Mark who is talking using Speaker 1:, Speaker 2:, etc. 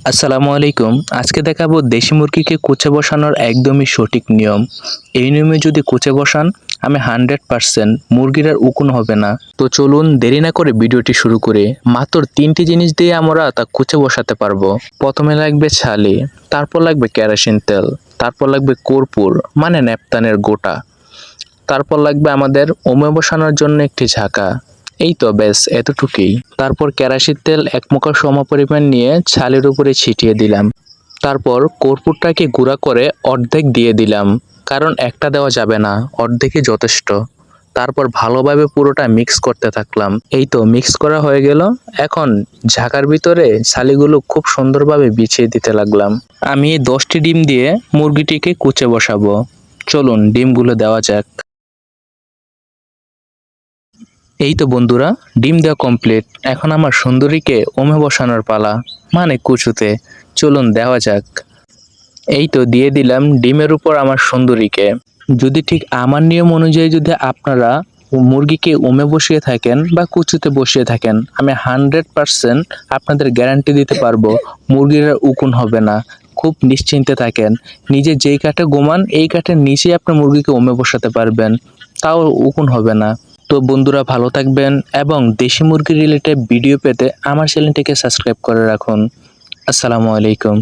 Speaker 1: আসসালামু আলাইকুম। আজকে দেখাবো দেশি মুরগিকে কুচে বসানোর একদমই সঠিক নিয়ম। এই নিয়মে যদি কুচে বসান, আমি 100% মুরগির আর উকুন হবে না। তো চলুন দেরি না করে ভিডিওটি শুরু করি। মাত্র 3টি জিনিস দিয়ে আমরা তা কুচে বসাতে পারবো। প্রথমে লাগবে ছালি, তারপর লাগবে কেরোসিন তেল, তারপর লাগবে কর্পূর মানে ন্যাপথানের গোটা, তারপর লাগবে আমাদের ওমে বসানোর জন্য একটি ঝাঁকা। এই তো ব্যাস এতটুকুই। তারপর কেরাসির তেল 1 মুঠা সমপরিমাণ নিয়ে ছালের উপরে ছিটিয়ে দিলাম। তারপর কর্পূরটাকে গুঁড়া করে অর্ধেক দিয়ে দিলাম, কারণ একটা দেওয়া যাবে না, অর্ধেকই যথেষ্ট। তারপর ভালোভাবে পুরোটা মিক্স করতে থাকলাম। এই তো মিক্স করা হয়ে গেল। এখন ঝাঁকার ভিতরে ছালিগুলো খুব সুন্দরভাবে বিছিয়ে দিতে লাগলাম। আমি এই 10টি ডিম দিয়ে মুরগিটিকে কুচে বসাবো। চলুন ডিমগুলো দেওয়া যাক। এই তো বন্ধুরা, ডিম দেওয়া কমপ্লিট। এখন আমার সুন্দরীকে ওমে বসানোর পালা, মানে কুচুতে। চলুন দেওয়া যাক। এই তো দিয়ে দিলাম ডিমের উপর আমার সুন্দরীকে। যদি ঠিক আমার নিয়ম অনুযায়ী যদি আপনারা মুরগিকে ওমে বসিয়ে থাকেন বা কুচুতে বসিয়ে থাকেন, আমি 100% আপনাদের গ্যারান্টি দিতে পারবো মুরগির আর উকুন হবে না। খুব নিশ্চিন্তে থাকেন। নিজে যেই কাঠে ঘুমান এই কাঠের নিচেই আপনার মুরগিকে ওমে বসাতে পারবেন, তাও উকুন হবে না। তো বন্ধুরা ভালো থাকবেন এবং দেশি মুরগি রিলেটেড ভিডিও পেতে আমার চ্যানেলটিকে সাবস্ক্রাইব করে রাখুন। আসসালামু আলাইকুম।